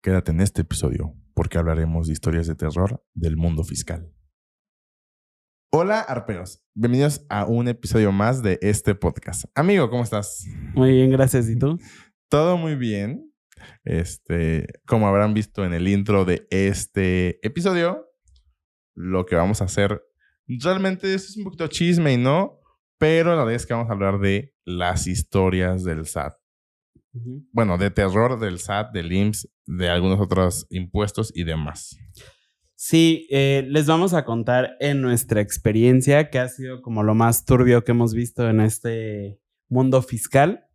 Quédate en este episodio porque hablaremos de historias de terror del mundo fiscal. Hola, arperos. Bienvenidos a un episodio más de este podcast. Amigo, ¿cómo estás? Muy bien, gracias. ¿Y tú? Todo muy bien. Como habrán visto en el intro de este episodio, lo que vamos a hacer realmente es un poquito chisme y no, pero la verdad es que vamos a hablar de las historias del SAT. Bueno, de terror del SAT, del IMSS, de algunos otros impuestos y demás. Sí, les vamos a contar en nuestra experiencia, que ha sido como lo más turbio que hemos visto en este mundo fiscal.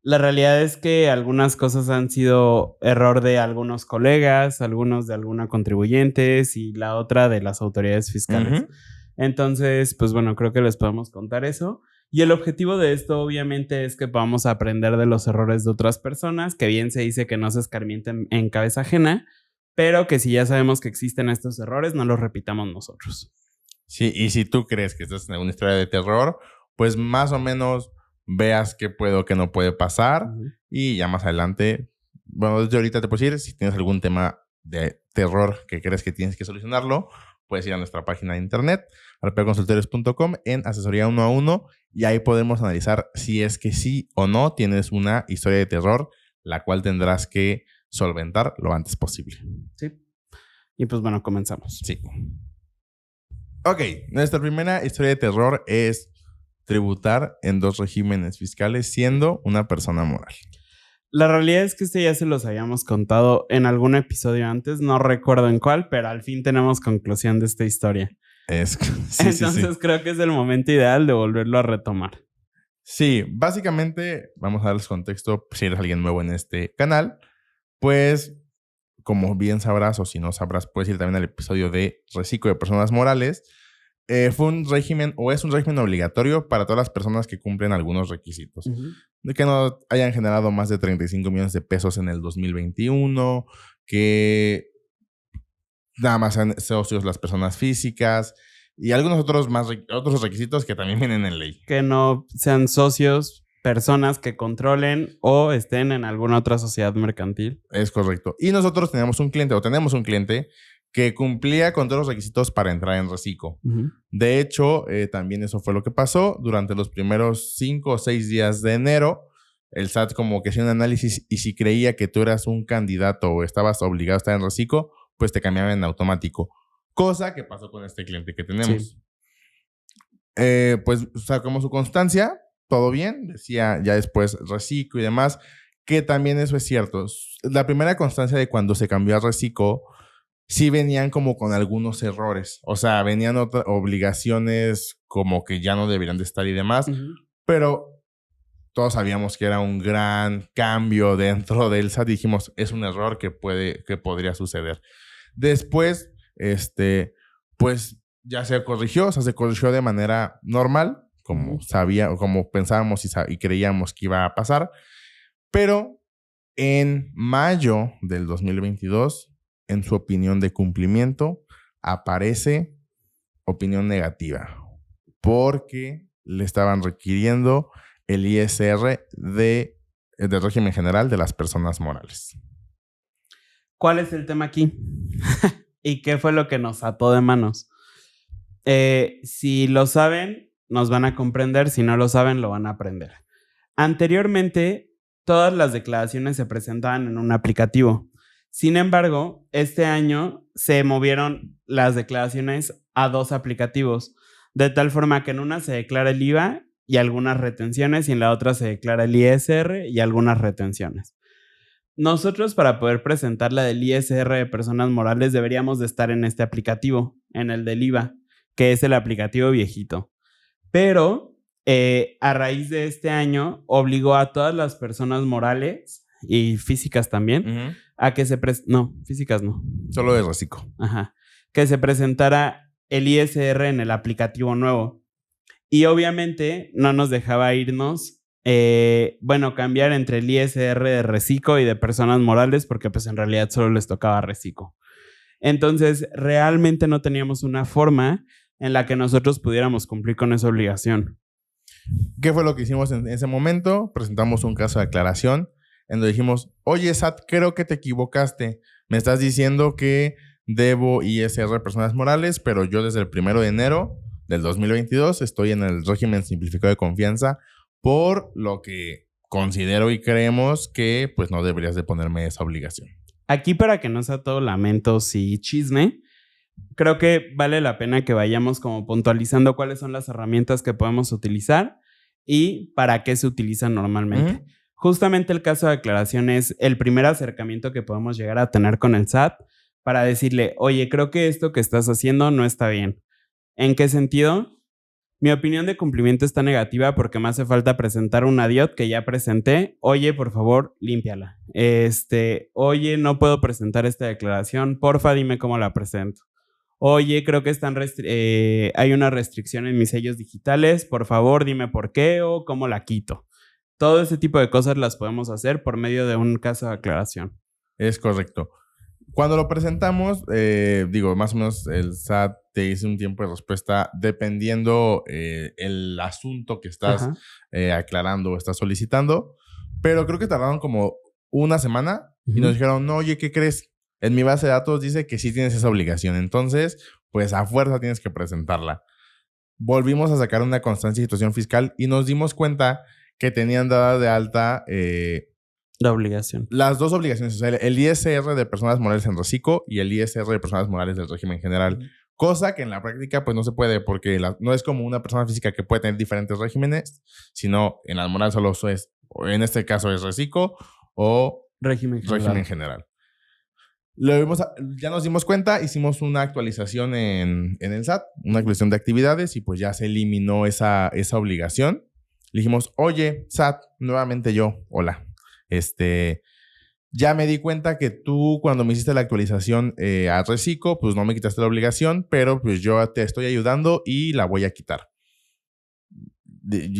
La realidad es que algunas cosas han sido error de algunos colegas, algunos de algunos contribuyentes y la otra de las autoridades fiscales. Entonces, pues bueno, creo que les podemos contar eso. Y el objetivo de esto obviamente es que podamos aprender de los errores de otras personas, que bien se dice que no se escarmienten en cabeza ajena, pero que si ya sabemos que existen estos errores, no los repitamos nosotros. Sí, y si tú crees que estás en alguna historia de terror, pues más o menos veas qué puede o qué no puede pasar. Y ya más adelante, bueno, desde ahorita te puedo decir, si tienes algún tema de terror que crees que tienes que solucionarlo, puedes ir a nuestra página de internet, arpeoconsultores.com, en asesoría 1 a 1, y ahí podemos analizar si es que sí o no tienes una historia de terror, la cual tendrás que solventar lo antes posible. Sí. Y pues bueno, comenzamos. Sí. Ok, nuestra primera historia de terror es tributar en 2 regímenes fiscales siendo una persona moral. La realidad es que ya se los habíamos contado en algún episodio antes, no recuerdo en cuál, pero al fin tenemos conclusión de esta historia. Entonces creo que es el momento ideal de volverlo a retomar. Sí, básicamente, vamos a darles contexto, si eres alguien nuevo en este canal, pues como bien sabrás o si no sabrás, puedes ir también al episodio de Reciclo de Personas Morales. Fue un régimen o es un régimen obligatorio para todas las personas que cumplen algunos requisitos. De que no hayan generado más de 35 millones de pesos en el 2021, que nada más sean socios las personas físicas y algunos otros requisitos que también vienen en ley. Que no sean socios, personas que controlen o estén en alguna otra sociedad mercantil. Es correcto. Y nosotros tenemos un cliente que cumplía con todos los requisitos para entrar en Reciclo. De hecho, también eso fue lo que pasó. Durante los primeros 5 o 6 días de enero, el SAT como que hacía un análisis y si creía que tú eras un candidato o estabas obligado a estar en Reciclo, pues te cambiaban en automático. Cosa que pasó con este cliente que tenemos. Sí. Pues sacamos su constancia, todo bien, decía ya después Reciclo y demás, que también eso es cierto. La primera constancia de cuando se cambió a Reciclo, sí venían como con algunos errores. O sea, venían otras obligaciones como que ya no deberían de estar y demás. Pero todos sabíamos que era un gran cambio dentro del SAT. Dijimos, es un error que podría suceder. Después, pues ya se corrigió. O sea, se corrigió de manera normal, como como pensábamos y creíamos que iba a pasar. Pero en mayo del 2022... en su opinión de cumplimiento, aparece opinión negativa porque le estaban requiriendo el ISR del régimen general de las personas morales. ¿Cuál es el tema aquí? ¿Y qué fue lo que nos ató de manos? Si lo saben, nos van a comprender. Si no lo saben, lo van a aprender. Anteriormente, todas las declaraciones se presentaban en un aplicativo. Sin embargo, este año se movieron las declaraciones a 2 aplicativos, de tal forma que en una se declara el IVA y algunas retenciones y en la otra se declara el ISR y algunas retenciones. Nosotros, para poder presentar la del ISR de personas morales, deberíamos de estar en este aplicativo, en el del IVA, que es el aplicativo viejito. Pero a raíz de este año obligó a todas las personas morales y físicas también a que no, físicas no. Solo de Reciclo. Que se presentara el ISR en el aplicativo nuevo. Y obviamente no nos dejaba irnos, cambiar entre el ISR de Reciclo y de personas morales, porque pues en realidad solo les tocaba Reciclo. Entonces, realmente no teníamos una forma en la que nosotros pudiéramos cumplir con esa obligación. ¿Qué fue lo que hicimos en ese momento? Presentamos un caso de aclaración en donde dijimos, oye, SAT, creo que te equivocaste. Me estás diciendo que debo ISR personas morales, pero yo desde el 1 de enero del 2022 estoy en el régimen simplificado de confianza, por lo que considero y creemos que pues no deberías de ponerme esa obligación. Aquí, para que no sea todo lamentos y chisme, creo que vale la pena que vayamos como puntualizando cuáles son las herramientas que podemos utilizar y para qué se utilizan normalmente. Justamente el caso de aclaración es el primer acercamiento que podemos llegar a tener con el SAT para decirle, oye, creo que esto que estás haciendo no está bien. ¿En qué sentido? Mi opinión de cumplimiento está negativa porque me hace falta presentar una DIOT que ya presenté. Oye, por favor, límpiala. Oye, no puedo presentar esta declaración. Porfa, dime cómo la presento. Oye, creo que hay una restricción en mis sellos digitales. Por favor, dime por qué o cómo la quito. Todo ese tipo de cosas las podemos hacer por medio de un caso de aclaración. Es correcto. Cuando lo presentamos, más o menos el SAT te dice un tiempo de respuesta dependiendo el asunto que estás aclarando o estás solicitando. Pero creo que tardaron como una semana y nos dijeron, no, oye, ¿qué crees? En mi base de datos dice que sí tienes esa obligación. Entonces, pues a fuerza tienes que presentarla. Volvimos a sacar una constancia de situación fiscal y nos dimos cuenta que tenían dada de alta... la obligación. Las dos obligaciones, o sea, el ISR de personas morales en reciclo y el ISR de personas morales del régimen general. Cosa que en la práctica pues no se puede porque no es como una persona física que puede tener diferentes regímenes, sino en la moral solo es, en este caso es reciclo o régimen general. Ya nos dimos cuenta, hicimos una actualización en el SAT, una actualización de actividades y pues ya se eliminó esa obligación. Le dijimos, oye, SAT, nuevamente yo, hola. Ya me di cuenta que tú cuando me hiciste la actualización a Reciclo, pues no me quitaste la obligación, pero pues yo te estoy ayudando y la voy a quitar.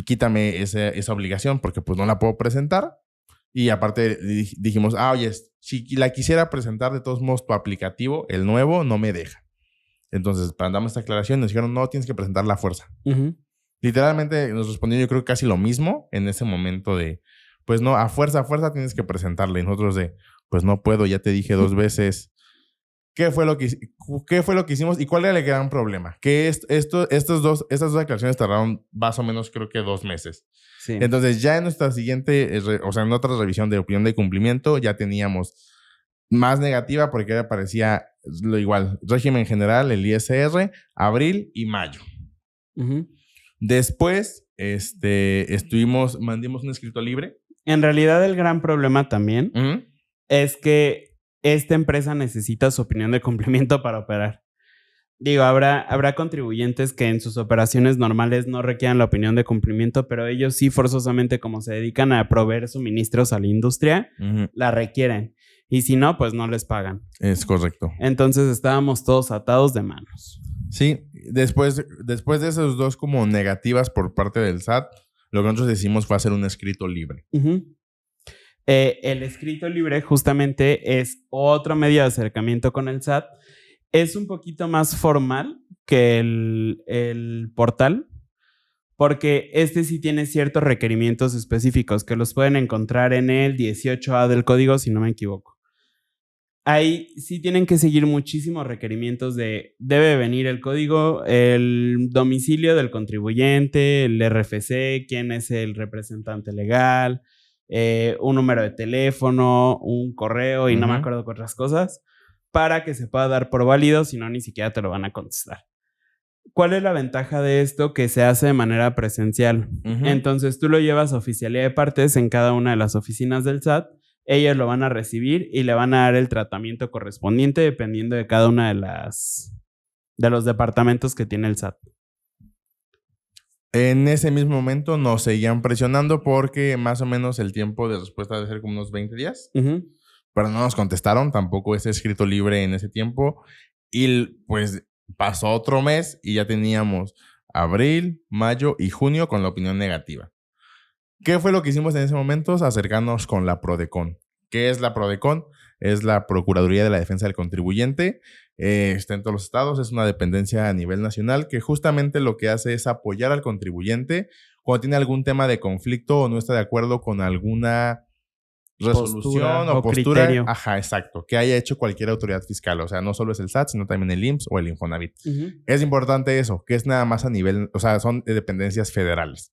Quítame esa obligación porque pues no la puedo presentar. Y aparte dijimos, oye, si la quisiera presentar de todos modos tu aplicativo, el nuevo, no me deja. Entonces, para darme esta aclaración, nos dijeron, no, tienes que presentar la fuerza. Literalmente nos respondió yo creo casi lo mismo en ese momento de... Pues no, a fuerza tienes que presentarle. Y nosotros pues no puedo, ya te dije 2 veces. ¿Qué fue lo que hicimos? ¿Y cuál era el gran problema? Que estas dos declaraciones tardaron más o menos creo que 2 meses. Sí. Entonces ya en nuestra siguiente, en otra revisión de opinión de cumplimiento, ya teníamos más negativa porque aparecía lo igual. Régimen general, el ISR, abril y mayo. Después, mandamos un escrito libre. En realidad, el gran problema también es que esta empresa necesita su opinión de cumplimiento para operar. Digo, habrá contribuyentes que en sus operaciones normales no requieran la opinión de cumplimiento, pero ellos sí forzosamente, como se dedican a proveer suministros a la industria, la requieren. Y si no, pues no les pagan. Es correcto. Entonces estábamos todos atados de manos. Sí, después de esas dos como negativas por parte del SAT, lo que nosotros decimos fue hacer un escrito libre. El escrito libre justamente es otro medio de acercamiento con el SAT. Es un poquito más formal que el portal, porque sí tiene ciertos requerimientos específicos que los pueden encontrar en el 18A del código, si no me equivoco. Ahí sí tienen que seguir muchísimos requerimientos debe venir el código, el domicilio del contribuyente, el RFC, quién es el representante legal, un número de teléfono, un correo y no me acuerdo con otras cosas, para que se pueda dar por válido, si no ni siquiera te lo van a contestar. ¿Cuál es la ventaja de esto? Que se hace de manera presencial. Entonces tú lo llevas a oficialía de partes en cada una de las oficinas del SAT. Ellos lo van a recibir y le van a dar el tratamiento correspondiente dependiendo de cada una de los departamentos que tiene el SAT. En ese mismo momento nos seguían presionando porque más o menos el tiempo de respuesta debe ser como unos 20 días. Pero no nos contestaron tampoco ese escrito libre en ese tiempo. Y pues pasó otro mes y ya teníamos abril, mayo y junio con la opinión negativa. ¿Qué fue lo que hicimos en ese momento? Acercarnos con la PRODECON. ¿Qué es la PRODECON? Es la Procuraduría de la Defensa del Contribuyente. Está en todos los estados. Es una dependencia a nivel nacional que justamente lo que hace es apoyar al contribuyente cuando tiene algún tema de conflicto o no está de acuerdo con alguna resolución o postura. Criterio. Ajá, exacto. Que haya hecho cualquier autoridad fiscal. O sea, no solo es el SAT, sino también el IMSS o el Infonavit. Es importante eso, que es nada más a nivel, o sea, son dependencias federales.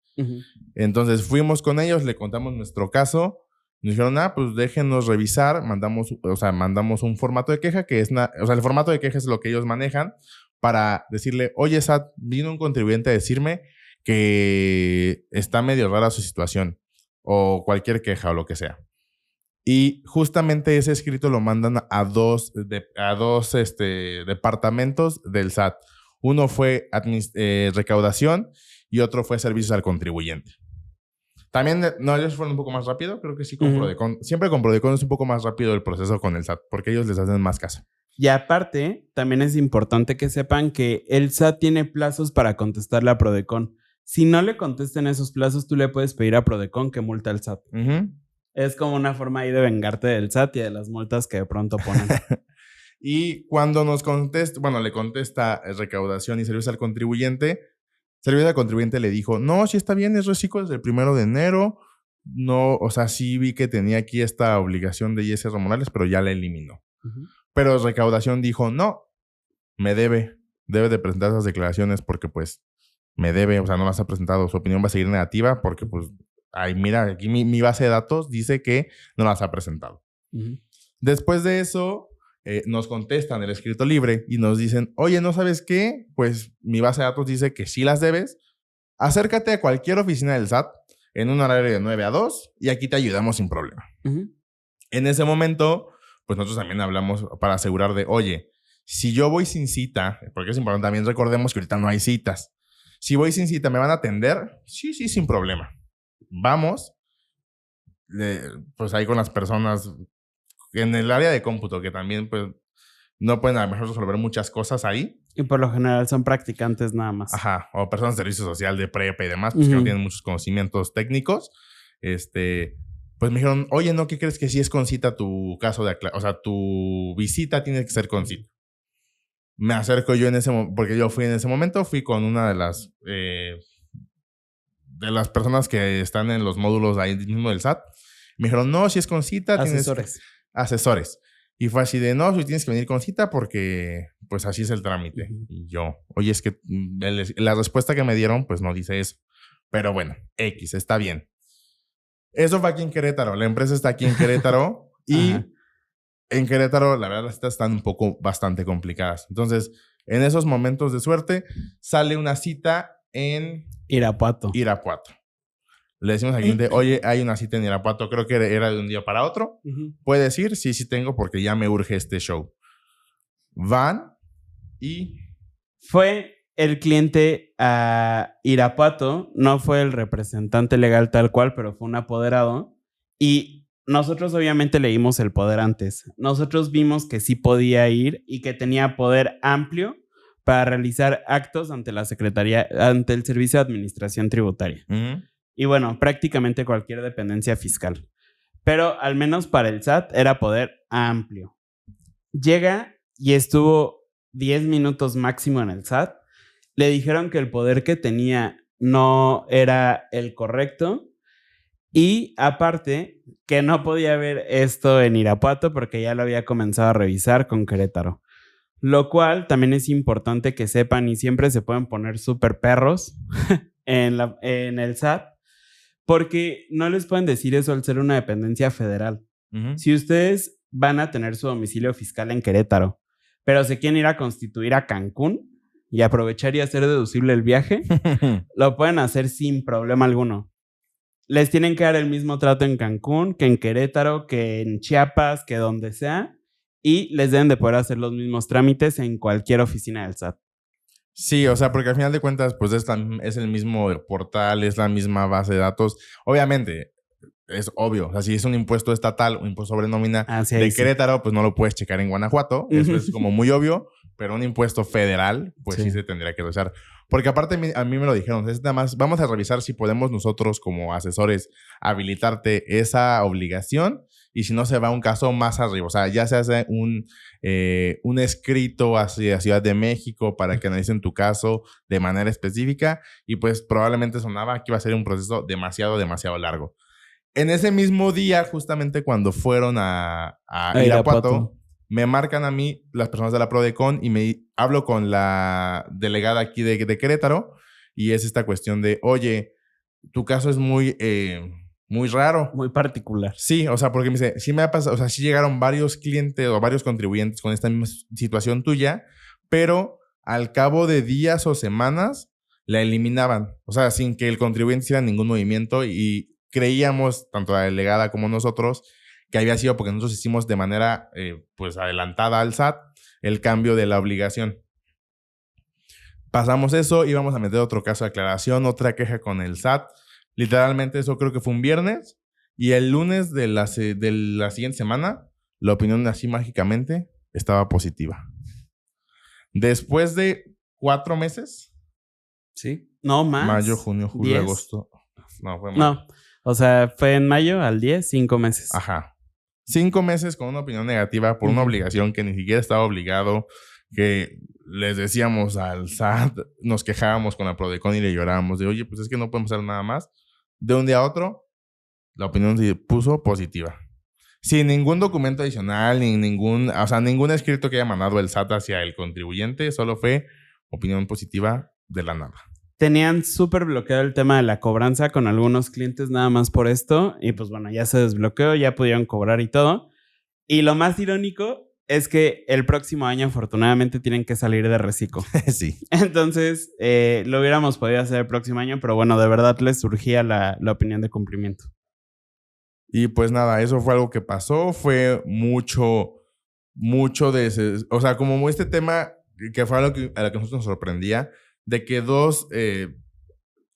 Entonces fuimos con ellos, le contamos nuestro caso. Nos dijeron, pues déjenos revisar. Mandamos un formato de queja que es, el formato de queja es lo que ellos manejan para decirle, oye, SAT, vino un contribuyente a decirme que está medio rara su situación o cualquier queja o lo que sea. Y justamente ese escrito lo mandan a dos departamentos del SAT. Uno fue recaudación y otro fue servicios al contribuyente. También, ellos fueron un poco más rápido. Creo que sí con Prodecon. Siempre con Prodecon es un poco más rápido el proceso con el SAT porque ellos les hacen más caso. Y aparte, también es importante que sepan que el SAT tiene plazos para contestarle a Prodecon. Si no le contesten esos plazos, tú le puedes pedir a Prodecon que multa al SAT. Es como una forma ahí de vengarte del SAT y de las multas que de pronto ponen. Y cuando nos contesta, le contesta recaudación y servicios al contribuyente. Servicio al contribuyente le dijo, no, sí está bien, es reciclo desde el 1 de enero. No, o sea, sí vi que tenía aquí esta obligación de ISR Morales, pero ya la eliminó. Pero recaudación dijo, no, me debe de presentar esas declaraciones porque pues me debe, o sea, no las ha presentado, su opinión va a seguir negativa porque pues, mira, aquí mi base de datos dice que no las ha presentado. Después de eso, nos contestan el escrito libre y nos dicen, oye, ¿no sabes qué? Pues mi base de datos dice que sí las debes. Acércate a cualquier oficina del SAT en un horario de 9 a 2 y aquí te ayudamos sin problema. En ese momento, pues nosotros también hablamos para asegurar de, oye, si yo voy sin cita, porque es importante, también recordemos que ahorita no hay citas. Si voy sin cita, ¿me van a atender? Sí, sin problema. Vamos, pues ahí con las personas en el área de cómputo, que también pues no pueden a lo mejor resolver muchas cosas ahí. Y por lo general son practicantes nada más. Ajá, o personas de servicio social, de prepa y demás, pues que no tienen muchos conocimientos técnicos. Pues me dijeron, oye, ¿no? ¿Qué crees que sí es con cita tu caso de o sea, tu visita tiene que ser con cita? Me acerco yo en ese momento, porque yo fui en ese momento, fui con una de las personas que están en los módulos ahí mismo del SAT. Me dijeron, no, si es con cita. Asesores. Y fue así de, no, si tienes que venir con cita porque pues así es el trámite. Y yo, oye, es que la respuesta que me dieron pues no dice eso. Pero bueno, X, está bien. Eso fue aquí en Querétaro. La empresa está aquí en Querétaro y en Querétaro la verdad las citas están bastante complicadas. Entonces, en esos momentos de suerte sale una cita en Irapuato. Le decimos al cliente, oye, hay una cita en Irapuato, creo que era de un día para otro. ¿Puedes ir? Sí, tengo porque ya me urge este show. Van y... Fue el cliente a Irapuato, no fue el representante legal tal cual, pero fue un apoderado. Y nosotros obviamente leímos el poder antes. Nosotros vimos que sí podía ir y que tenía poder amplio para realizar actos ante la Secretaría, ante el Servicio de Administración Tributaria. Y bueno, prácticamente cualquier dependencia fiscal. Pero al menos para el SAT era poder amplio. Llega y estuvo 10 minutos máximo en el SAT. Le dijeron que el poder que tenía no era el correcto. Y aparte, que no podía ver esto en Irapuato porque ya lo había comenzado a revisar con Querétaro. Lo cual también es importante que sepan y siempre se pueden poner súper perros en el SAT. Porque no les pueden decir eso al ser una dependencia federal. Si ustedes van a tener su domicilio fiscal en Querétaro, pero se quieren ir a constituir a Cancún y aprovechar y hacer deducible el viaje, lo pueden hacer sin problema alguno. Les tienen que dar el mismo trato en Cancún, que en Querétaro, que en Chiapas, que donde sea, y les deben de poder hacer los mismos trámites en cualquier oficina del SAT. Sí, o sea, porque al final de cuentas, pues es el mismo portal, es la misma base de datos. Obviamente, es obvio. O sea, si es un impuesto estatal, un impuesto sobre nómina de Querétaro, pues no lo puedes checar en Guanajuato. Eso es como muy obvio. Pero un impuesto federal, pues sí se tendría que revisar. Porque aparte a mí me lo dijeron. Es nada más, vamos a revisar si podemos nosotros como asesores habilitarte esa obligación. Y si no, se va un caso más arriba. O sea, ya se hace un escrito hacia Ciudad de México para que analicen tu caso de manera específica. Y pues probablemente sonaba que iba a ser un proceso demasiado largo. En ese mismo día, justamente cuando fueron a Irapuato, me marcan a mí las personas de la Prodecon y me hablo con la delegada aquí de Querétaro y es esta cuestión de, oye, tu caso es muy raro. Muy particular. Sí, o sea, porque me dice, sí me ha pasado, o sea, sí llegaron varios clientes o varios contribuyentes con esta misma situación tuya, pero al cabo de días o semanas la eliminaban. O sea, sin que el contribuyente hiciera ningún movimiento y creíamos, tanto la delegada como nosotros, que había sido porque nosotros hicimos de manera pues adelantada al SAT el cambio de la obligación. Pasamos eso, íbamos a meter otro caso de aclaración, otra queja con el SAT. Literalmente eso creo que fue un viernes y el lunes de la siguiente semana la opinión así mágicamente estaba positiva. Después de 4 meses. Sí, no más. Mayo, junio, julio, 10. agosto. No, fue mayo. No, o sea, fue en mayo al 10, 5 meses. Ajá. 5 meses con una opinión negativa por una obligación que ni siquiera estaba obligado, que les decíamos al SAT, nos quejábamos con la Prodecon y le llorábamos de, oye, pues es que no podemos hacer nada más. De un día a otro, la opinión se puso positiva. Sin ningún documento adicional, ni ningún escrito que haya mandado el SAT hacia el contribuyente, solo fue opinión positiva de la nada. Tenían súper bloqueado el tema de la cobranza con algunos clientes nada más por esto. Y pues bueno, ya se desbloqueó, ya pudieron cobrar y todo. Y lo más irónico es que el próximo año afortunadamente tienen que salir de reciclo. Sí. Entonces, lo hubiéramos podido hacer el próximo año, pero bueno, de verdad les surgía la opinión de cumplimiento. Y pues nada, eso fue algo que pasó. Fue mucho de... O sea, como este tema que fue a lo que nosotros nos sorprendía, de que dos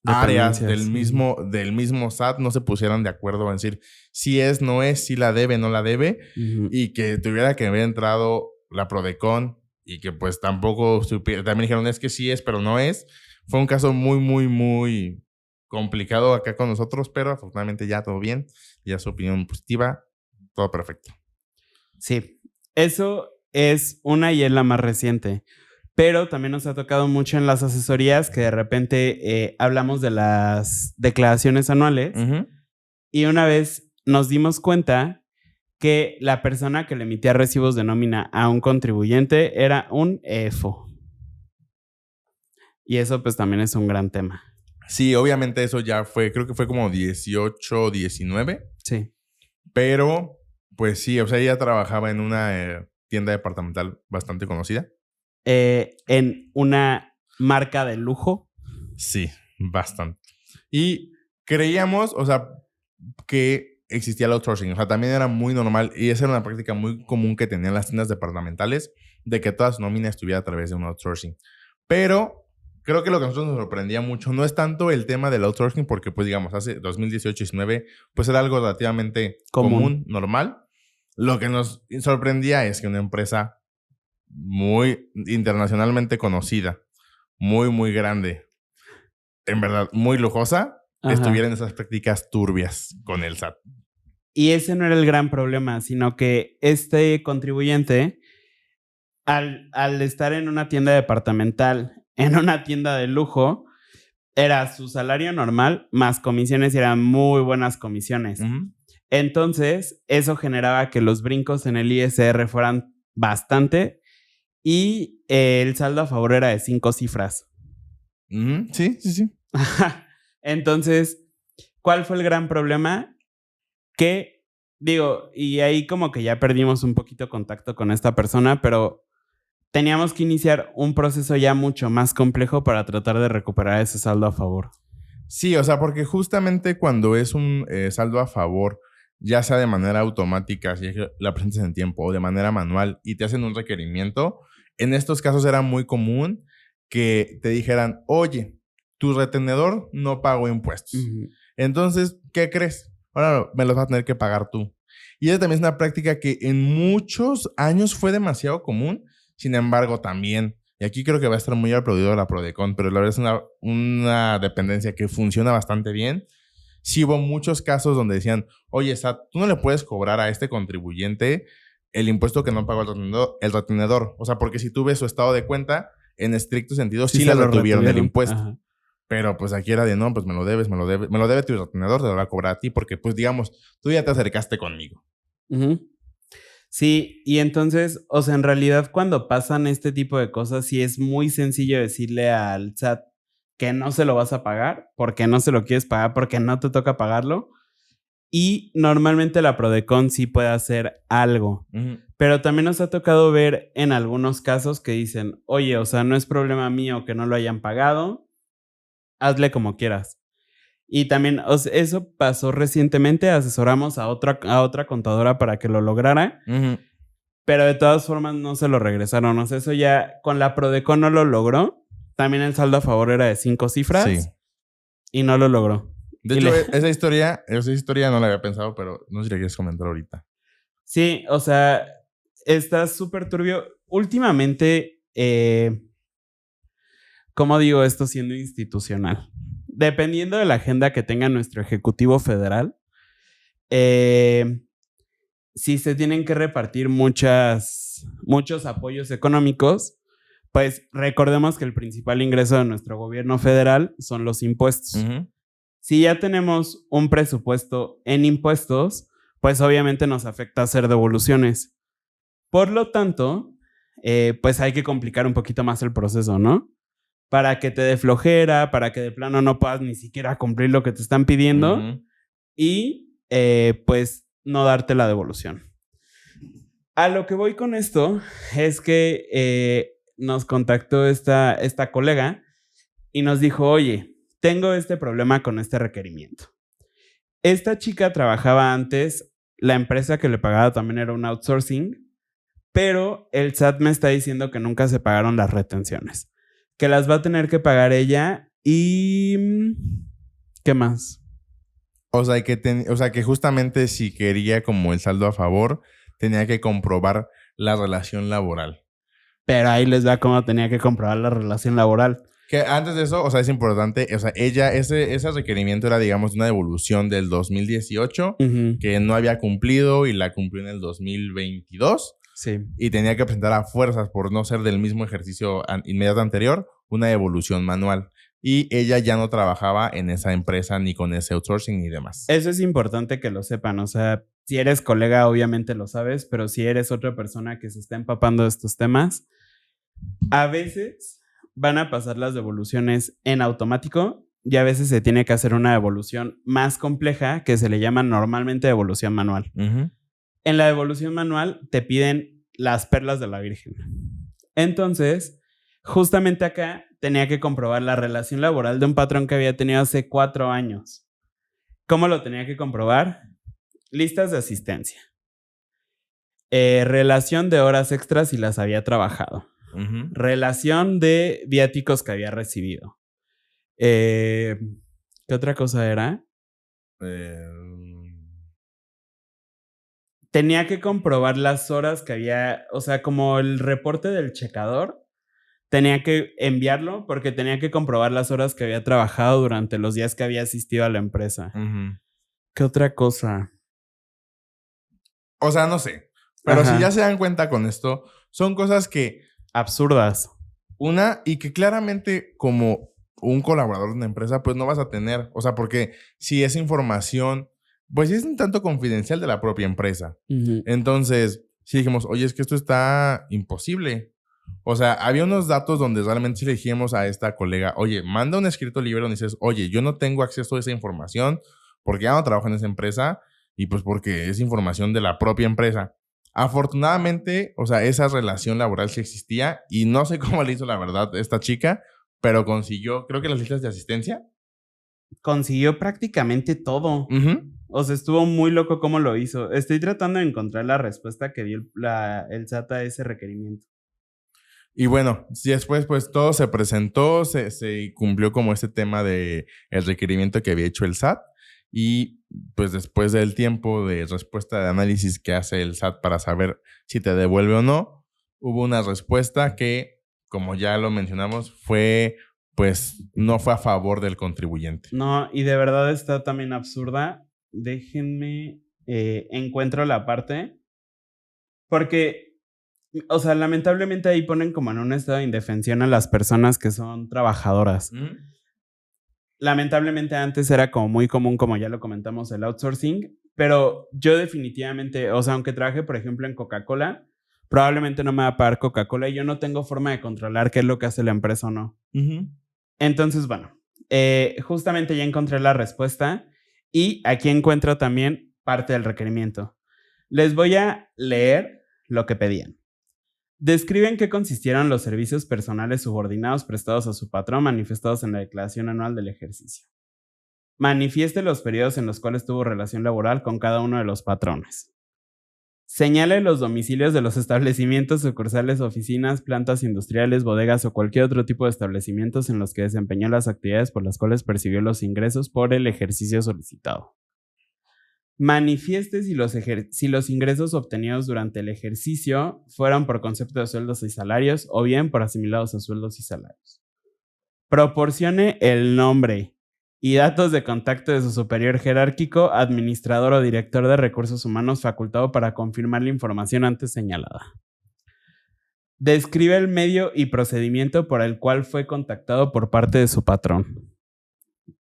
áreas del mismo SAT no se pusieran de acuerdo en decir si es, no es, si la debe, no la debe, y que tuviera que haber entrado la Prodecon y que pues tampoco supiera, también dijeron es que sí es, pero no es. Fue un caso muy complicado acá con nosotros, pero afortunadamente ya todo bien, ya su opinión positiva, todo perfecto. Sí, eso es una y es la más reciente. Pero también nos ha tocado mucho en las asesorías que de repente hablamos de las declaraciones anuales y una vez nos dimos cuenta que la persona que le emitía recibos de nómina a un contribuyente era un EFO. Y eso pues también es un gran tema. Sí, obviamente eso ya fue, creo que fue como 18, 19. Sí. Pero pues sí, o sea, ella trabajaba en una tienda departamental bastante conocida. En una marca de lujo. Sí, bastante. Y creíamos, o sea, que existía el outsourcing. O sea, también era muy normal y esa era una práctica muy común que tenían las tiendas departamentales de que toda su nómina estuviera a través de un outsourcing. Pero creo que lo que a nosotros nos sorprendía mucho no es tanto el tema del outsourcing porque, pues, digamos, hace 2018-19, pues era algo relativamente común, normal. Lo que nos sorprendía es que una empresa muy internacionalmente conocida, muy grande, en verdad, muy lujosa, estuviera en esas prácticas turbias con el SAT. Y ese no era el gran problema, sino que este contribuyente, al estar en una tienda departamental, en una tienda de lujo, era su salario normal más comisiones y eran muy buenas comisiones. Entonces, eso generaba que los brincos en el ISR fueran bastante y el saldo a favor era de 5 cifras. Sí. Entonces, ¿cuál fue el gran problema? Que, digo, y ahí como que ya perdimos un poquito contacto con esta persona, pero teníamos que iniciar un proceso ya mucho más complejo para tratar de recuperar ese saldo a favor. Sí, o sea, porque justamente cuando es un saldo a favor, ya sea de manera automática, si la presentas en tiempo, o de manera manual, y te hacen un requerimiento, en estos casos era muy común que te dijeran, oye, tu retenedor no pagó impuestos. Entonces, ¿qué crees? Ahora me los vas a tener que pagar tú. Y esa también es una práctica que en muchos años fue demasiado común. Sin embargo, también, y aquí creo que va a estar muy aplaudido la Prodecon, pero la verdad es una dependencia que funciona bastante bien. Sí hubo muchos casos donde decían, oye, SAT, tú no le puedes cobrar a este contribuyente el impuesto que no pagó el retenedor. O sea, porque si tú ves su estado de cuenta, en estricto sentido, sí le retuvieron el impuesto. Pero pues aquí era de, no, pues me lo debe tu retenedor, te lo va a cobrar a ti porque pues digamos, tú ya te acercaste conmigo. Uh-huh. Sí, y entonces, o sea, en realidad cuando pasan este tipo de cosas, sí es muy sencillo decirle al SAT que no se lo vas a pagar, porque no se lo quieres pagar, porque no te toca pagarlo. Y normalmente la Prodecon sí puede hacer algo. Uh-huh. Pero también nos ha tocado ver en algunos casos que dicen, oye, o sea, no es problema mío que no lo hayan pagado, hazle como quieras. Y también eso pasó recientemente, asesoramos a otra contadora para que lo lograra, Uh-huh. pero de todas formas no se lo regresaron. O sea, eso ya con la Prodecon no lo logró. También el saldo a favor era de 5 cifras Sí. Y no lo logró. De hecho, esa historia no la había pensado, pero no sé si la quieres comentar ahorita. Sí, o sea, está súper turbio. Últimamente, ¿cómo digo esto siendo institucional? Dependiendo de la agenda que tenga nuestro Ejecutivo Federal, si se tienen que repartir muchos apoyos económicos, pues recordemos que el principal ingreso de nuestro gobierno federal son los impuestos. Uh-huh. Si ya tenemos un presupuesto en impuestos, pues obviamente nos afecta hacer devoluciones. Por lo tanto, pues hay que complicar un poquito más el proceso, ¿no? Para que te dé flojera, para que de plano no puedas ni siquiera cumplir lo que te están pidiendo Uh-huh. y pues no darte la devolución. A lo que voy con esto es que nos contactó esta colega y nos dijo, oye, tengo este problema con este requerimiento. Esta chica trabajaba antes, la empresa que le pagaba también era un outsourcing, pero el SAT me está diciendo que nunca se pagaron las retenciones, que las va a tener que pagar ella y... ¿qué más? O sea, que justamente si quería como el saldo a favor, tenía que comprobar la relación laboral. Pero ahí les va cómo tenía que comprobar la relación laboral. Que antes de eso, o sea, es importante, o sea, ese requerimiento era, digamos, una devolución del 2018 que no había cumplido y la cumplió en el 2022. Sí. Y tenía que presentar a fuerzas, por no ser del mismo ejercicio inmediato anterior, una devolución manual. Y ella ya no trabajaba en esa empresa ni con ese outsourcing ni demás. Eso es importante que lo sepan. O sea, si eres colega, obviamente lo sabes, pero si eres otra persona que se está empapando de estos temas, a veces van a pasar las devoluciones en automático y a veces se tiene que hacer una devolución más compleja que se le llama normalmente devolución manual. Uh-huh. En la devolución manual te piden las perlas de la Virgen. Entonces, justamente acá tenía que comprobar la relación laboral de un patrón que había tenido hace 4 años. ¿Cómo lo tenía que comprobar? Listas de asistencia. Relación de horas extras si las había trabajado. Uh-huh. Relación de viáticos que había recibido. ¿Qué otra cosa era? Tenía que comprobar las horas que había, o sea, como el reporte del checador, tenía que enviarlo porque tenía que comprobar las horas que había trabajado durante los días que había asistido a la empresa. Uh-huh. ¿Qué otra cosa? O sea, no sé. Pero si ya se dan cuenta con esto, son cosas que... absurdas. Y que claramente como un colaborador de una empresa, pues no vas a tener. O sea, porque si esa información, pues es un tanto confidencial de la propia empresa. Uh-huh. Entonces, si dijimos, oye, es que esto está imposible. O sea, había unos datos donde realmente sí le dijimos a esta colega, oye, manda un escrito libre donde dices, oye, yo no tengo acceso a esa información porque ya no trabajo en esa empresa y pues porque es información de la propia empresa. Afortunadamente, o sea, esa relación laboral sí existía y no sé cómo le hizo la verdad esta chica, pero consiguió, creo que las listas de asistencia. Consiguió prácticamente todo. Uh-huh. O sea, estuvo muy loco cómo lo hizo. Estoy tratando de encontrar la respuesta que dio el SAT a ese requerimiento. Y bueno, después pues todo se presentó, se cumplió como este tema de el requerimiento que había hecho el SAT y pues después del tiempo de respuesta de análisis que hace el SAT para saber si te devuelve o no, hubo una respuesta que, como ya lo mencionamos, pues no fue a favor del contribuyente. No, y de verdad está también absurda. Déjenme, encuentro la parte, porque, o sea, lamentablemente ahí ponen como en un estado de indefensión a las personas que son trabajadoras. lamentablemente antes era como muy común, como ya lo comentamos, el outsourcing, pero yo definitivamente, o sea, aunque trabaje, por ejemplo, en Coca-Cola, probablemente no me va a pagar Coca-Cola y yo no tengo forma de controlar qué es lo que hace la empresa o no. Entonces, bueno, justamente ya encontré la respuesta y aquí encuentro también parte del requerimiento. Les voy a leer lo que pedían. Describe en qué consistieron los servicios personales subordinados prestados a su patrón manifestados en la declaración anual del ejercicio. Manifieste los periodos en los cuales tuvo relación laboral con cada uno de los patrones. Señale los domicilios de los establecimientos, sucursales, oficinas, plantas industriales, bodegas o cualquier otro tipo de establecimientos en los que desempeñó las actividades por las cuales percibió los ingresos por el ejercicio solicitado. Manifieste si los ingresos obtenidos durante el ejercicio fueron por concepto de sueldos y salarios o bien por asimilados a sueldos y salarios. Proporcione el nombre y datos de contacto de su superior jerárquico, administrador o director de recursos humanos facultado para confirmar la información antes señalada. Describe el medio y procedimiento por el cual fue contactado por parte de su patrón.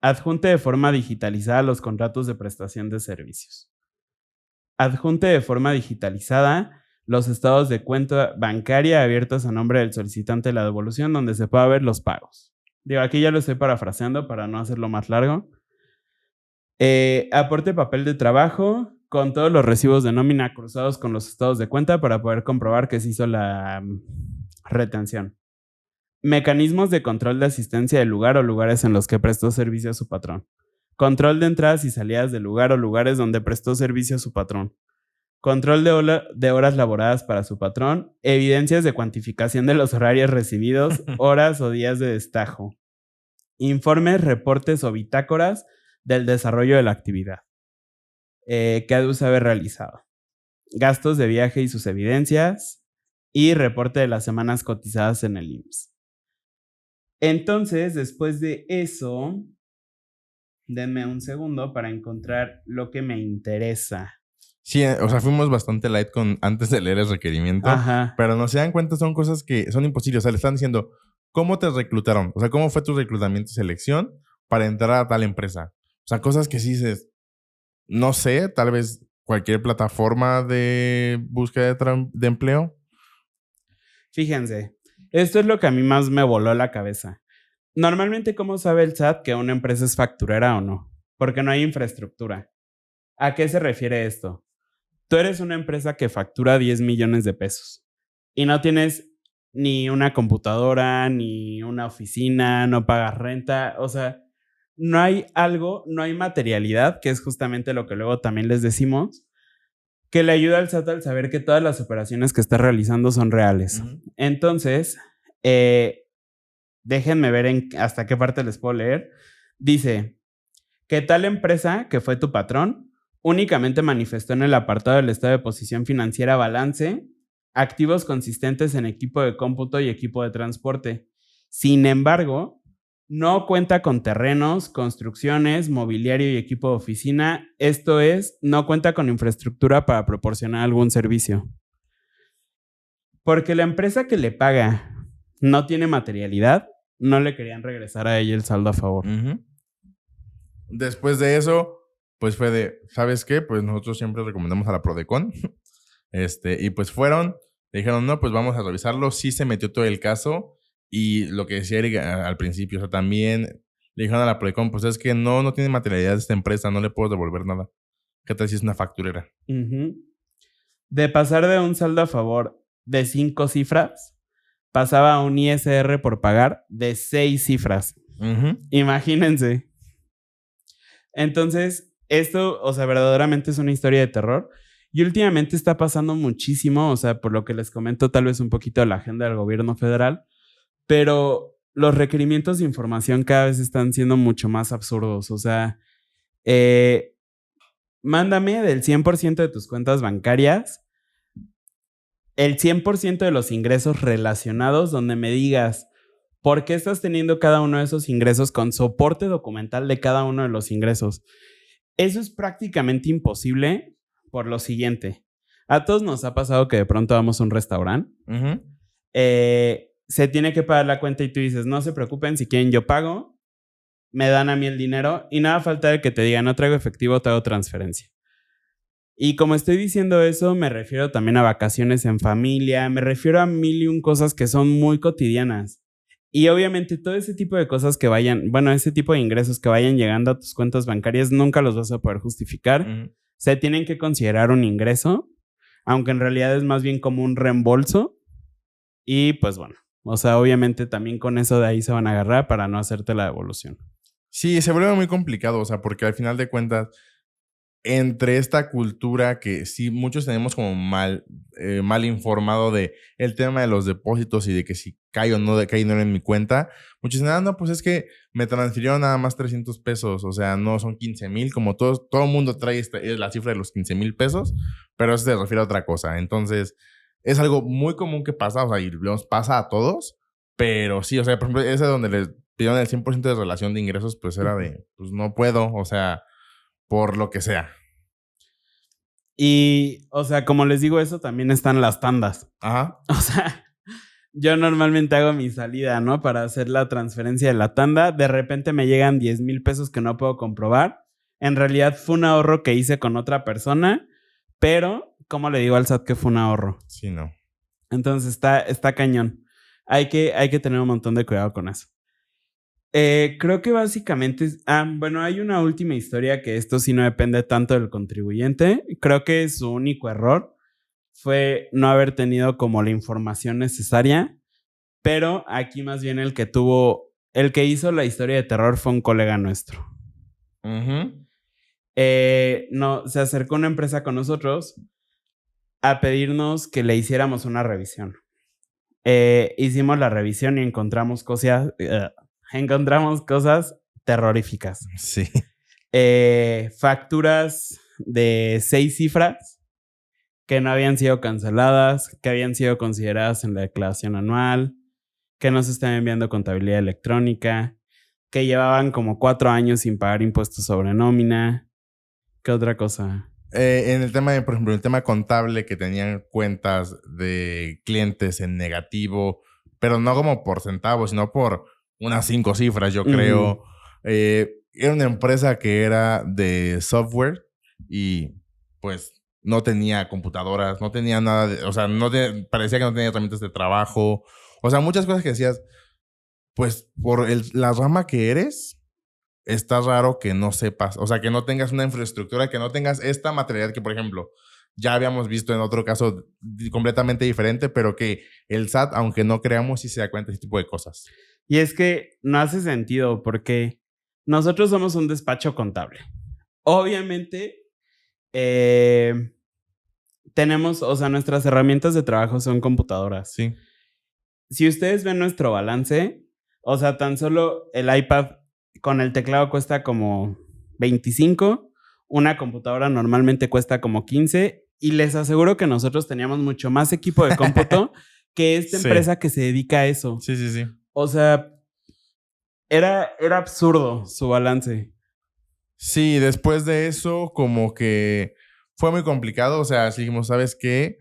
Adjunte de forma digitalizada los contratos de prestación de servicios. Adjunte de forma digitalizada los estados de cuenta bancaria abiertos a nombre del solicitante de la devolución donde se pueda ver los pagos. Digo, aquí ya lo estoy parafraseando para no hacerlo más largo. Aporte papel de trabajo con todos los recibos de nómina cruzados con los estados de cuenta para poder comprobar que se hizo la retención. Mecanismos de control de asistencia del lugar o lugares en los que prestó servicio a su patrón. Control de entradas y salidas del lugar o lugares donde prestó servicio a su patrón. Control de horas laboradas para su patrón. Evidencias de cuantificación de los horarios recibidos, horas o días de destajo. Informes, reportes o bitácoras del desarrollo de la actividad que aduce haber realizado. Gastos de viaje y sus evidencias. Y reporte de las semanas cotizadas en el IMSS. Entonces, después de eso, denme un segundo para encontrar lo que me interesa. Sí, o sea, fuimos bastante light antes de leer el requerimiento. Ajá. Pero no se dan cuenta, son cosas que son imposibles. O sea, le están diciendo, ¿cómo te reclutaron? O sea, ¿cómo fue tu reclutamiento y selección para entrar a tal empresa? O sea, cosas que sí dices, no sé, tal vez cualquier plataforma de búsqueda de empleo. Fíjense, esto es lo que a mí más me voló la cabeza. Normalmente, ¿cómo sabe el SAT que una empresa es facturera o no? Porque no hay infraestructura. ¿A qué se refiere esto? Tú eres una empresa que factura 10 millones de pesos y no tienes ni una computadora, ni una oficina, no pagas renta, o sea, no hay materialidad, que es justamente lo que luego también les decimos, que le ayuda al SAT al saber que todas las operaciones que está realizando son reales. Entonces, déjenme ver hasta qué parte les puedo leer. Dice que tal empresa, que fue tu patrón, únicamente manifestó en el apartado del estado de posición financiera balance activos consistentes en equipo de cómputo y equipo de transporte. Sin embargo, no cuenta con terrenos, construcciones, mobiliario y equipo de oficina. Esto es, no cuenta con infraestructura para proporcionar algún servicio. Porque la empresa que le paga no tiene materialidad, no le querían regresar a ella el saldo a favor. Después de eso, pues fue de, ¿sabes qué? Pues nosotros siempre recomendamos a la Prodecon. Y pues fueron, le dijeron, no, pues vamos a revisarlo. Sí se metió todo el caso. Y lo que decía Eric al principio, o sea, también le dijeron a la Prodecon, pues es que no tiene materialidad de esta empresa, no le puedo devolver nada. ¿Qué tal si es una facturera? De pasar de un saldo a favor de 5 cifras, pasaba a un ISR por pagar de 6 cifras. Imagínense. Entonces, esto, o sea, verdaderamente es una historia de terror. Y últimamente está pasando muchísimo, o sea, por lo que les comento tal vez un poquito de la agenda del gobierno federal, pero los requerimientos de información cada vez están siendo mucho más absurdos. O sea, mándame del 100% de tus cuentas bancarias, el 100% de los ingresos relacionados, donde me digas por qué estás teniendo cada uno de esos ingresos con soporte documental de cada uno de los ingresos. Eso es prácticamente imposible por lo siguiente. A todos nos ha pasado que de pronto vamos a un restaurante, se tiene que pagar la cuenta y tú dices, no se preocupen, si quieren yo pago, me dan a mí el dinero y nada falta de que te digan, no traigo efectivo, te hago transferencia. Y como estoy diciendo eso, me refiero también a vacaciones en familia, me refiero a mil y un cosas que son muy cotidianas. Y obviamente todo ese tipo de cosas que vayan, bueno, ese tipo de ingresos que vayan llegando a tus cuentas bancarias nunca los vas a poder justificar. Se tienen que considerar un ingreso, aunque en realidad es más bien como un reembolso. Y pues bueno, o sea, obviamente también con eso de ahí se van a agarrar para no hacerte la devolución. Sí, se vuelve muy complicado, o sea, porque al final de cuentas, entre esta cultura que sí muchos tenemos como mal informado de el tema de los depósitos y de que si cae o no cae dinero en mi cuenta, muchos dicen, no, pues es que me transfirieron nada más 300 pesos, o sea, no son 15,000, como todo el mundo trae la cifra de los 15,000 pesos, pero eso se refiere a otra cosa. Entonces, es algo muy común que pasa, o sea, y nos pasa a todos, pero sí, o sea, por ejemplo, ese donde les pidieron el 100% de relación de ingresos, pues era de, pues no puedo, o sea, por lo que sea. Y, o sea, como les digo, eso también están las tandas. Ajá. O sea, yo normalmente hago mi salida, ¿no? Para hacer la transferencia de la tanda. De repente me llegan 10,000 pesos que no puedo comprobar. En realidad fue un ahorro que hice con otra persona, pero ¿cómo le digo al SAT que fue un ahorro? Sí, no. Entonces está cañón. Hay que tener un montón de cuidado con eso. Creo que básicamente... bueno, hay una última historia que esto sí no depende tanto del contribuyente. Creo que su único error fue no haber tenido como la información necesaria, pero aquí más bien el que hizo la historia de terror fue un colega nuestro. No, se acercó una empresa con nosotros a pedirnos que le hiciéramos una revisión. Hicimos la revisión y encontramos cosas terroríficas. Sí. Facturas de 6 cifras que no habían sido canceladas, que habían sido consideradas en la declaración anual, que no se están enviando contabilidad electrónica, que llevaban como 4 años sin pagar impuestos sobre nómina. ¿Qué otra cosa? En el tema por ejemplo, el tema contable, que tenían cuentas de clientes en negativo, pero no como por centavos, sino por unas 5 cifras, yo creo. Era una empresa que era de software y pues no tenía computadoras, no tenía nada o sea, parecía que no tenía herramientas de trabajo. O sea, muchas cosas que decías, pues por la rama que eres, está raro que no sepas, o sea, que no tengas una infraestructura, que no tengas esta materialidad que, por ejemplo, ya habíamos visto en otro caso completamente diferente, pero que el SAT, aunque no creamos, sí se da cuenta de ese tipo de cosas. Y es que no hace sentido porque nosotros somos un despacho contable. Obviamente, tenemos, o sea, nuestras herramientas de trabajo son computadoras. Sí. Si ustedes ven nuestro balance, o sea, tan solo el iPad con el teclado cuesta como 25, una computadora normalmente cuesta como 15, y les aseguro que nosotros teníamos mucho más equipo de cómputo que esta empresa que se dedica a eso. Sí, sí, sí. O sea, era absurdo su balance. Sí, después de eso, como que fue muy complicado. O sea, dijimos, ¿sabes qué?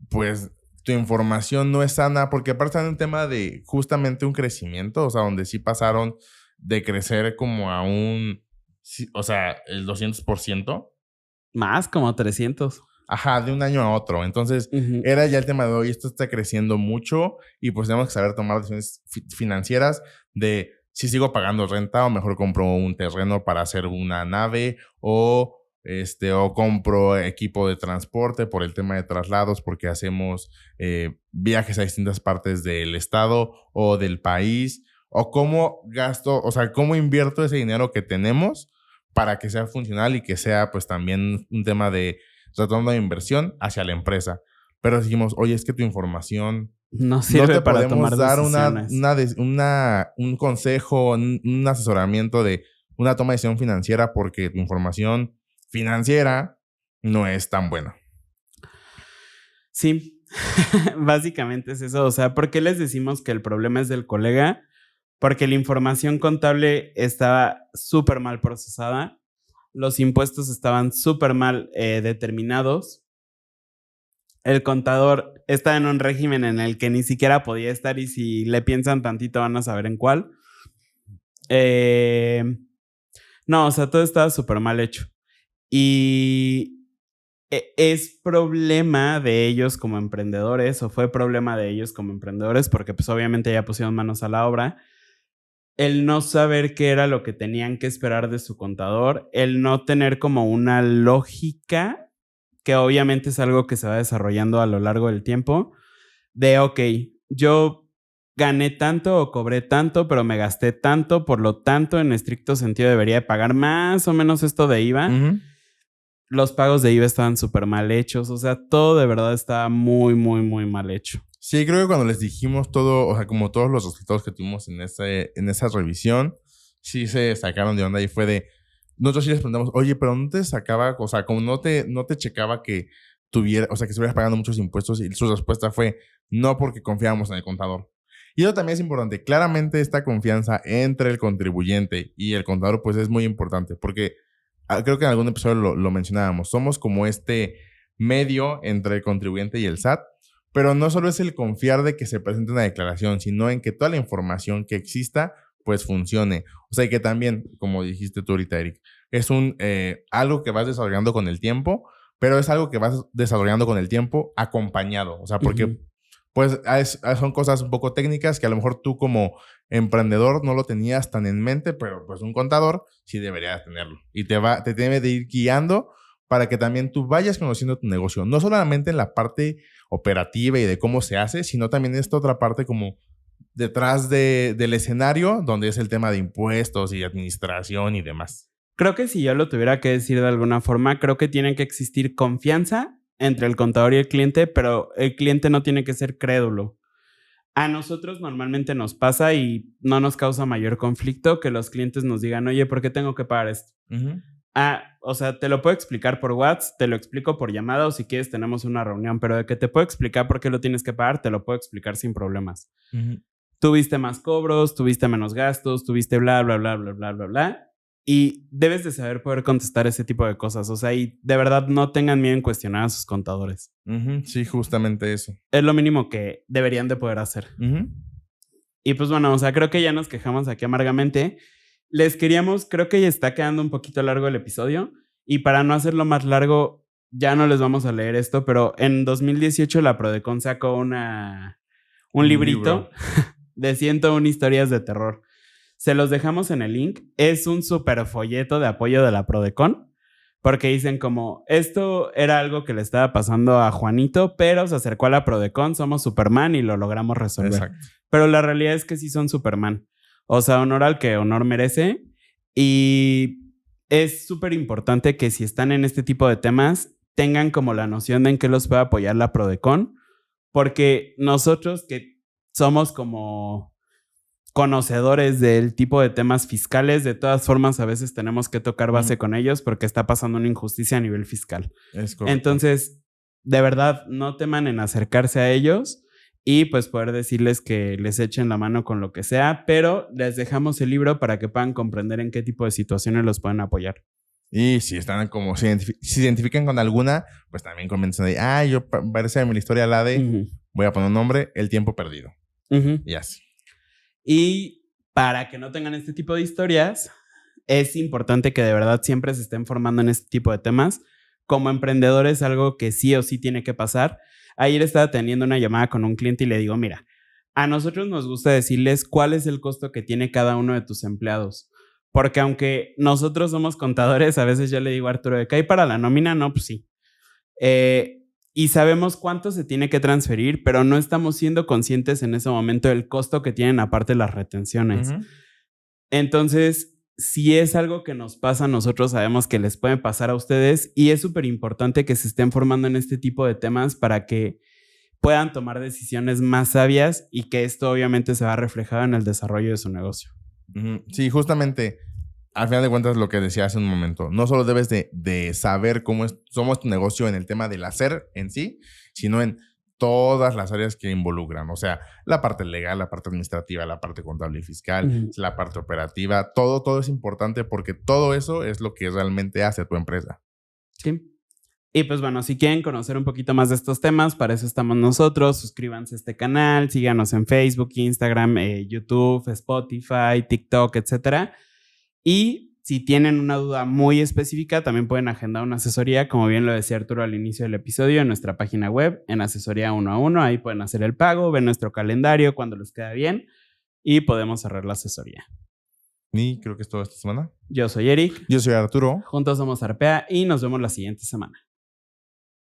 Pues tu información no es sana, porque aparte de un tema de justamente un crecimiento, o sea, donde sí pasaron de crecer como a o sea, el 200%. Más, como 300. Ajá, de un año a otro. Entonces, era ya el tema de hoy, esto está creciendo mucho y pues tenemos que saber tomar decisiones financieras de si sigo pagando renta o mejor compro un terreno para hacer una nave o compro equipo de transporte por el tema de traslados porque hacemos viajes a distintas partes del estado o del país, o cómo gasto, o sea, cómo invierto ese dinero que tenemos para que sea funcional y que sea pues también un tema de retorno de inversión hacia la empresa. Pero dijimos, oye, es que tu información no sirve te para podemos tomar dar decisiones. un consejo, un asesoramiento de una toma de decisión financiera porque tu información financiera no es tan buena. Sí, básicamente es eso. O sea, ¿por qué les decimos que el problema es del colega? Porque la información contable estaba súper mal procesada. Los impuestos estaban súper mal determinados. El contador está en un régimen en el que ni siquiera podía estar y si le piensan tantito van a saber en cuál. No, o sea, todo estaba súper mal hecho. Y es problema de ellos como emprendedores, o fue problema de ellos como emprendedores, porque pues obviamente ya pusieron manos a la obra, el no saber qué era lo que tenían que esperar de su contador, el no tener como una lógica, que obviamente es algo que se va desarrollando a lo largo del tiempo, de, ok, yo gané tanto o cobré tanto, pero me gasté tanto, por lo tanto, en estricto sentido debería de pagar más o menos esto de IVA. Uh-huh. Los pagos de IVA estaban súper mal hechos, o sea, todo de verdad estaba muy, muy, muy mal hecho. Sí, creo que cuando les dijimos todo, o sea, como todos los resultados que tuvimos en esa revisión, sí se sacaron de onda y fue de... Nosotros sí les preguntamos, oye, pero no te sacaba, o sea, como no te checaba que tuviera, o sea, que estuvieras pagando muchos impuestos, y su respuesta fue, no, porque confiábamos en el contador. Y eso también es importante. Claramente esta confianza entre el contribuyente y el contador, pues es muy importante, porque creo que en algún episodio lo mencionábamos, somos como este medio entre el contribuyente y el SAT, pero no solo es el confiar de que se presente una declaración, sino en que toda la información que exista, pues funcione. O sea, y que también, como dijiste tú ahorita, Eric, es algo que vas desarrollando con el tiempo, pero es algo que vas desarrollando con el tiempo acompañado. O sea, porque pues son cosas un poco técnicas que a lo mejor tú como emprendedor no lo tenías tan en mente, pero pues un contador sí debería tenerlo. Y te debe de ir guiando para que también tú vayas conociendo tu negocio. No solamente en la parte operativa y de cómo se hace, sino también esta otra parte como detrás del escenario, donde es el tema de impuestos y administración y demás. Creo que si yo lo tuviera que decir de alguna forma, creo que tiene que existir confianza entre el contador y el cliente, pero el cliente no tiene que ser crédulo. A nosotros normalmente nos pasa y no nos causa mayor conflicto que los clientes nos digan, oye, ¿por qué tengo que pagar esto? Uh-huh. O sea, te lo puedo explicar por WhatsApp, te lo explico por llamada o si quieres tenemos una reunión, pero de que te puedo explicar por qué lo tienes que pagar, te lo puedo explicar sin problemas. Uh-huh. Tuviste más cobros, tuviste menos gastos, tuviste bla, bla, bla, bla, bla, bla, bla. Y debes de saber poder contestar ese tipo de cosas. O sea, y de verdad no tengan miedo en cuestionar a sus contadores. Uh-huh. Sí, justamente eso. Es lo mínimo que deberían de poder hacer. Uh-huh. Y pues bueno, o sea, creo que ya nos quejamos aquí amargamente. Creo que ya está quedando un poquito largo el episodio. Y para no hacerlo más largo, ya no les vamos a leer esto, pero en 2018 la Prodecon sacó un librito de 101 historias de terror. Se los dejamos en el link. Es un súper folleto de apoyo de la Prodecon, porque dicen como, esto era algo que le estaba pasando a Juanito, pero se acercó a la Prodecon, somos Superman y lo logramos resolver. Exacto. Pero la realidad es que sí son Superman. O sea, honor al que honor merece. Y es súper importante que si están en este tipo de temas, tengan como la noción de en qué los puede apoyar la Prodecon, porque nosotros que somos como conocedores del tipo de temas fiscales, de todas formas a veces tenemos que tocar base con ellos porque está pasando una injusticia a nivel fiscal. Es correcto. Entonces, de verdad, no teman en acercarse a ellos y pues poder decirles que les echen la mano con lo que sea, pero les dejamos el libro para que puedan comprender en qué tipo de situaciones los pueden apoyar. Y si están como, si identifican con alguna, pues también comiencen de, yo parece mi historia la de, voy a poner un nombre, el tiempo perdido. Y así. Y para que no tengan este tipo de historias, es importante que de verdad siempre se estén formando en este tipo de temas. Como emprendedor es algo que sí o sí tiene que pasar. Ayer estaba teniendo una llamada con un cliente y le digo, mira, a nosotros nos gusta decirles cuál es el costo que tiene cada uno de tus empleados. Porque aunque nosotros somos contadores, a veces yo le digo a Arturo, ¿de qué hay para la nómina? No, pues sí. Y sabemos cuánto se tiene que transferir, pero no estamos siendo conscientes en ese momento del costo que tienen aparte las retenciones. Entonces, si es algo que nos pasa, nosotros sabemos que les puede pasar a ustedes y es súper importante que se estén formando en este tipo de temas para que puedan tomar decisiones más sabias y que esto obviamente se va a reflejar en el desarrollo de su negocio. Sí, justamente, al final de cuentas, lo que decía hace un momento, no solo debes de saber cómo somos tu negocio en el tema del hacer en sí, sino en todas las áreas que involucran. O sea, la parte legal, la parte administrativa, la parte contable y fiscal, la parte operativa, todo es importante porque todo eso es lo que realmente hace a tu empresa. Sí. Y pues bueno, si quieren conocer un poquito más de estos temas, para eso estamos nosotros. Suscríbanse a este canal, síganos en Facebook, Instagram, YouTube, Spotify, TikTok, etc. Y si tienen una duda muy específica, también pueden agendar una asesoría, como bien lo decía Arturo al inicio del episodio, en nuestra página web, en asesoría 1 a 1. Ahí pueden hacer el pago, ven nuestro calendario cuando les queda bien y podemos cerrar la asesoría. Y creo que es todo esta semana. Yo soy Eric. Yo soy Arturo. Juntos somos Arpea y nos vemos la siguiente semana.